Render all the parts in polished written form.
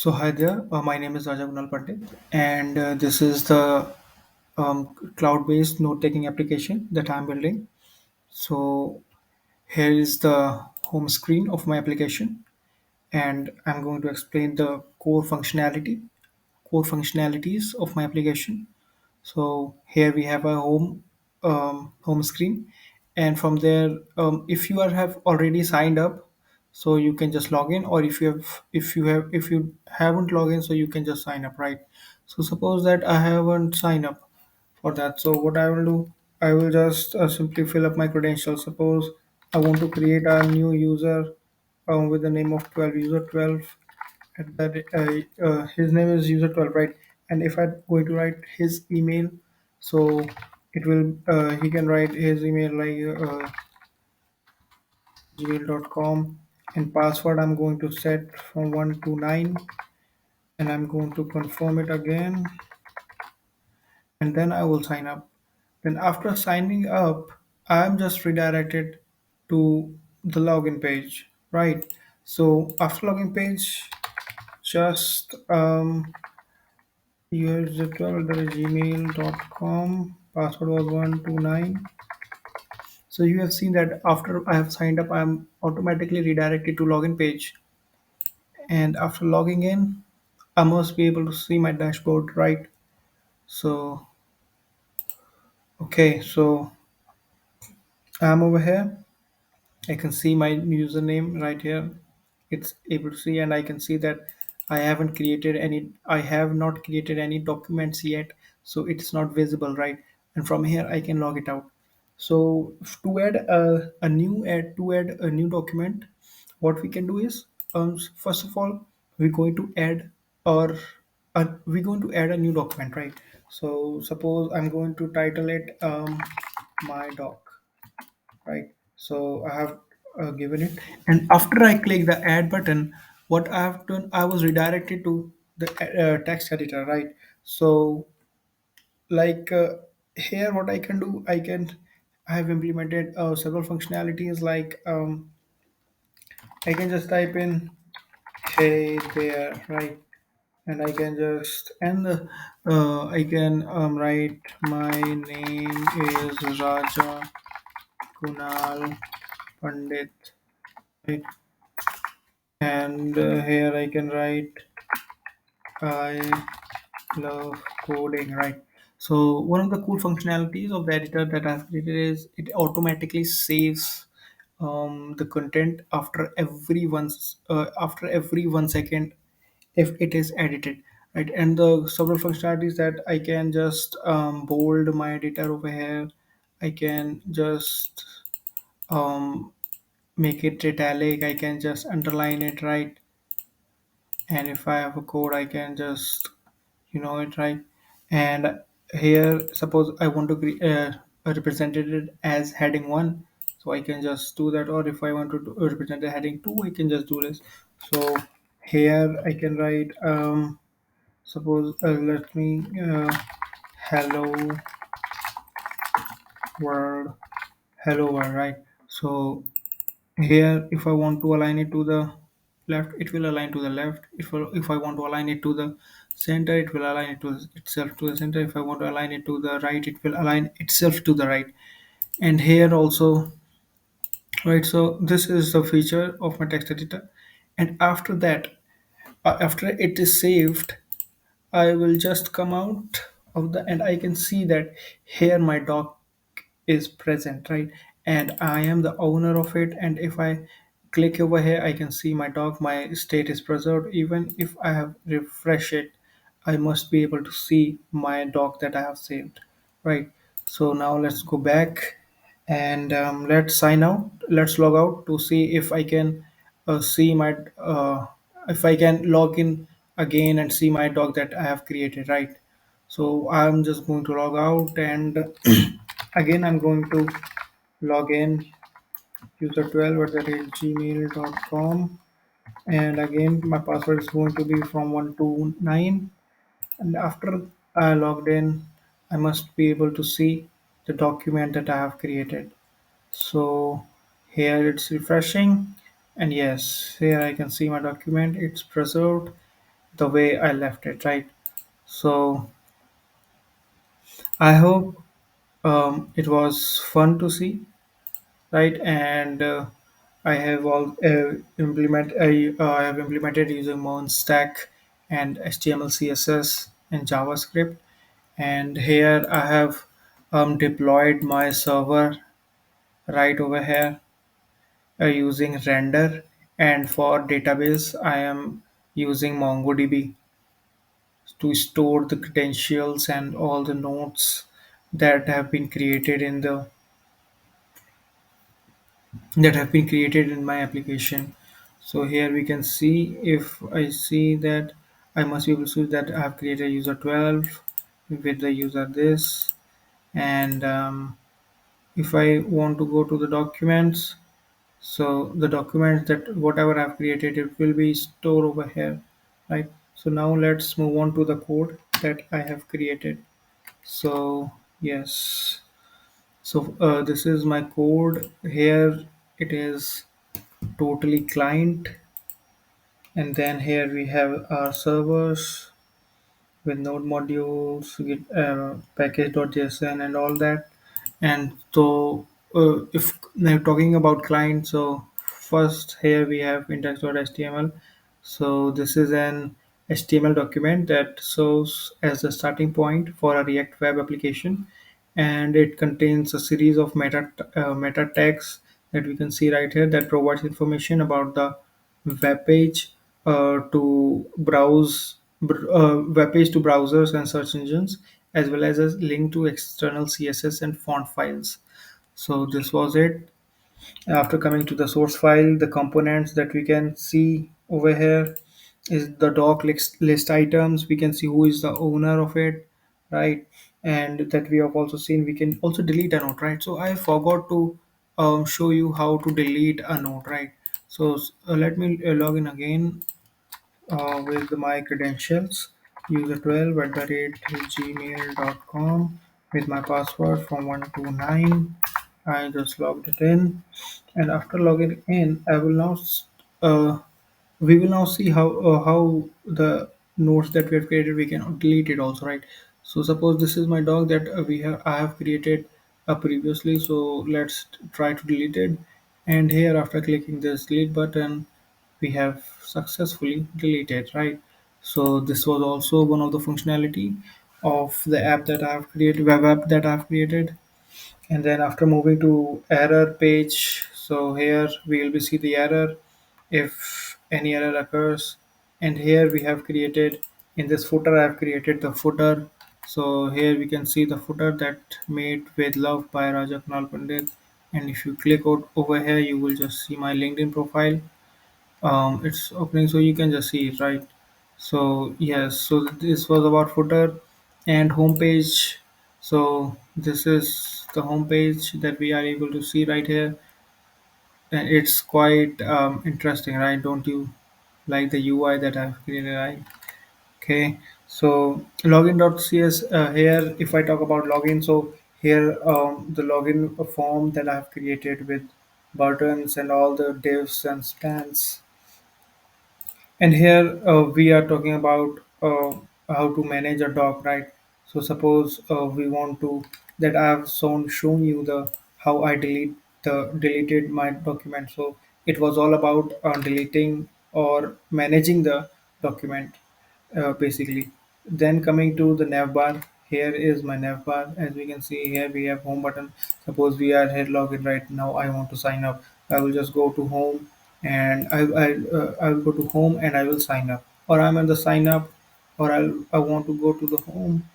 Hi there. My name is Raja Kunal Pandit, and this is the cloud-based note-taking application that I'm building. So here is the home screen of my application, and I'm going to explain the core functionalities of my application. So here we have a home screen, and from there, if you have already signed up, so you can just log in, or if you haven't logged in, so you can just sign up, right? So suppose that I haven't signed up for that. So what I will do, I will just simply fill up my credentials. Suppose I want to create a new user with the name of 12 user 12 at that his name is user 12, right? And if I'm going to write his email, so it will he can write his email like gmail.com, and password I'm going to set from 1 to 9, and I'm going to confirm it again, and then I will sign up. Then after signing up, I'm just redirected to the login page, right? So after login page, just here's the 12 that is gmail.com. Password was 129. So you have seen that after I have signed up, I'm automatically redirected to login page. And after logging in, I must be able to see my dashboard, right? So, okay, so I'm over here. I can see my username right here. It's able to see, and I can see that I have not created any documents yet, so it's not visible, right? And from here, I can log it out. So to add a new document, what we can do is, first of all, we're going to add or we're going to add a new document, right? So suppose I'm going to title it my doc, right? So I have given it, and after I click the add button, what I have done, I was redirected to the text editor, right? So like here what I can do, I have implemented several functionalities, like I can just type in hey there, right? And I can just and I can write my name is Raja Kunal Pandit, right? And here I can write I love coding, right? So one of the cool functionalities of the editor that I've created is it automatically saves the content after every 1 second if it is edited, right? And the several functionalities that I can just bold my editor over here. I can just um, make it italic. I can just underline it, right? And if I have a code, I can just it, right? And here suppose I want to represent it as heading 1, so I can just do that, or if I want to represent the heading 2, I can just do this. So here I can write suppose let me hello world, hello world, right? So here if I want to align it to the left, it will align to the left. If I want to align it to the center, it will align it to itself to the center. If I want to align it to the right, it will align itself to the right. And here also, right? So this is the feature of my text editor. And after that, after it is saved, I will just come out of the, and I can see that here my doc is present, right? And I am the owner of it. And if I click over here, I can see my doc, my state is preserved. Even if I have refresh it, I must be able to see my doc that I have saved, right? So now let's go back, and let's sign out. Let's log out to see if I can see my if I can log in again and see my doc that I have created, right? So I'm just going to log out, and again I'm going to log in user 12 at the rate gmail.com, and again my password is going to be from 1 to 9. And after I logged in, I must be able to see the document that I have created. So here it's refreshing, and yes, here I can see my document, it's preserved. the way I left it, right? So I hope it was fun to see, right? And I have all I have implemented using Mon Stack and HTML, CSS, and JavaScript. And here I have deployed my server right over here using render. And for database, I am using MongoDB to store the credentials and all the nodes that have been created in my application. So here we can see, if I see that, I must be able to see that I have created user 12 with the user this. And if I want to go to the documents, so the documents that whatever I've created, it will be stored over here, right? So now let's move on to the code that I have created. So yes, so this is my code here. It is totally client, and then here we have our servers with node modules, git, package.json and all that. And so if now talking about client, so first here we have index.html. So this is an HTML document that serves as the starting point for a React web application, and it contains a series of meta tags that we can see right here that provides information about the web page to web page to browsers and search engines, as well as a link to external CSS and font files. So this was it. After coming to the source file, the components that we can see over here is the list items. We can see who is the owner of it, right? And that we have also seen, we can also delete a node, right? So I forgot to show you how to delete a node, right? So let me log in again with my credentials, user 12 at the rate gmail.com, with my password from 129. I just logged it in, and after logging in, I will now uh, we will now see how the nodes that we have created, we can delete it also, right? So suppose this is my dog that I have created previously. So let's try to delete it, and here after clicking this delete button, we have successfully deleted, right? So this was also one of the functionality of the app that I have created, web app that I have created. And then after moving to error page, so here we will be see the error if any error occurs. And here we have created, in this footer I have created the footer. So here we can see the footer that made with love by Raja Kunal Pandit. And if you click out over here, you will just see my LinkedIn profile. It's opening, so you can just see it, right? So yes, so this was about footer and homepage. So this is the homepage that we are able to see right here, and it's quite interesting, right? Don't you like the UI that I've created, right? Okay, so login.cs, here if I talk about login, so here the login form that I've created with buttons and all the divs and stands. And here we are talking about how to manage a doc, right? So suppose we want to, that I have shown you the how I deleted my document. So it was all about deleting or managing the document, basically. Then coming to the nav bar, here is my nav bar. As we can see here, we have home button. Suppose we are here login right now. I want to sign up. I will just go to home, and I will go to home and I will sign up. Or I'm in the sign up, or I want to go to the home,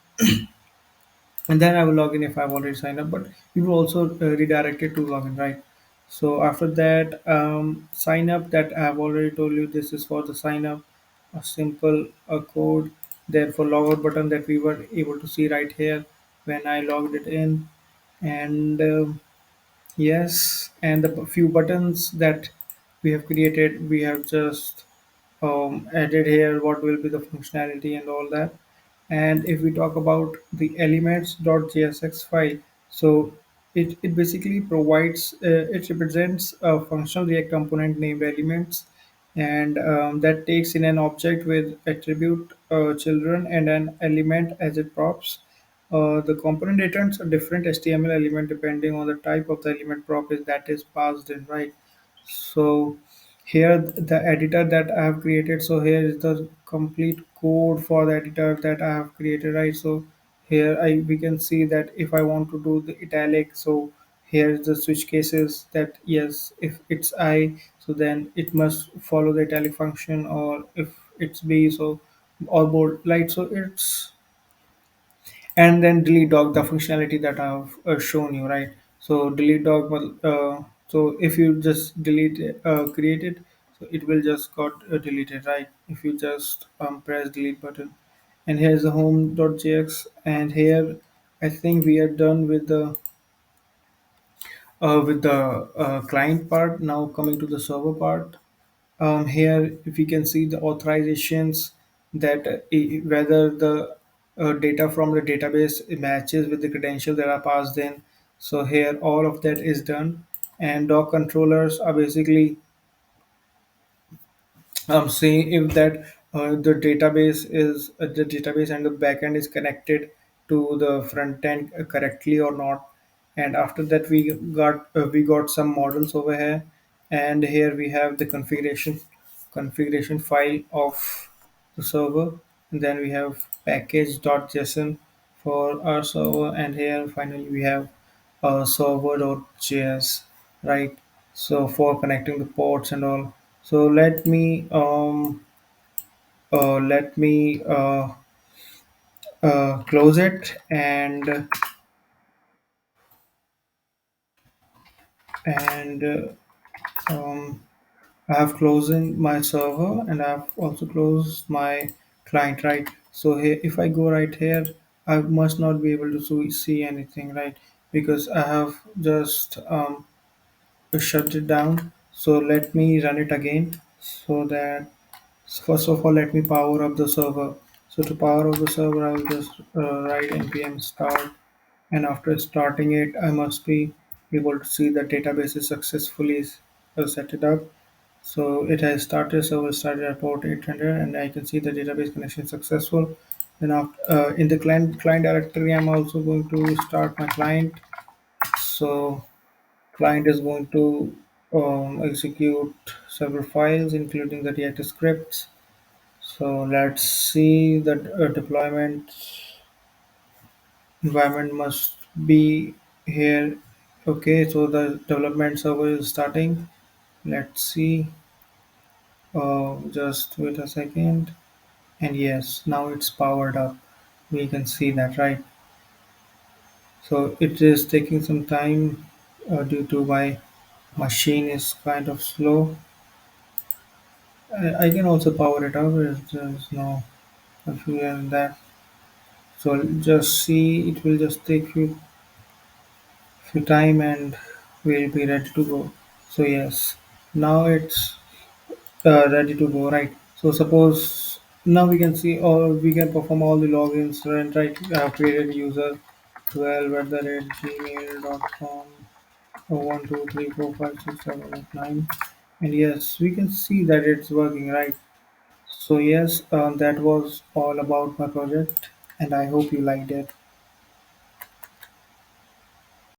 and then I will log in if I've already signed up. But you will also redirect it to login, right? So after that, sign up, that I have already told you, this is for the sign up, a simple code. Therefore, logout button that we were able to see right here when I logged it in, and yes, and the few buttons that we have created, we have just added here what will be the functionality and all that. And if we talk about the elements.jsx file, so it basically provides, it represents a functional React component named elements, and that takes in an object with attribute children and an element as it props. The component returns a different HTML element depending on the type of the element prop is that is passed in, right? So here the editor that I have created. So here is the complete code for the editor that I have created, right? So here I we can see that if I want to do the italic, so here's the switch cases that yes, if it's I, so then it must follow the italic function, or if it's B, so or bold light, so it's and then delete dog the functionality that I've shown you, right? So delete dog so if you just delete it, create it, so it will just got deleted, right? If you just press delete button, and here's the home.jx, and here I think we are done with the client part. Now coming to the server part. Here, if you can see the authorizations that whether the data from the database matches with the credentials that are passed in. So here, all of that is done, and doc controllers are basically seeing if that the database and the backend is connected to the front end correctly or not. And after that we got some models over here, and here we have the configuration file of the server, and then we have package.json for our server, and here finally we have server.js, right? So for connecting the ports and all. So let me close it, and um, I have closed my server, and I have also closed my client, right? So here, if I go right here, I must not be able to see anything, right? Because I have just shut it down. So let me run it again, so that first of all let me power up the server. So to power up the server, I will just write npm start, and after starting it, I must be able to see the database is successfully set it up. So it has started, server started at port 800, and I can see the database connection successful. Then after, in the client directory, I'm also going to start my client. So client is going to execute several files, including the React scripts. So let's see that deployment environment must be here. Okay, so the development server is starting. Let's see. Just wait a second. And yes, now it's powered up. We can see that, right? So it is taking some time due to my machine is kind of slow. I can also power it up. There's no confusion in that. So just see, it will just take few time, and we'll be ready to go. So yes, now it's ready to go, right? So suppose now we can see, or we can perform all the logins, right? I have created user 12 at the rate gmail.com, 1 2 3 4 5 6 7 8 9, and yes, we can see that it's working, right? So yes, that was all about my project, and I hope you liked it.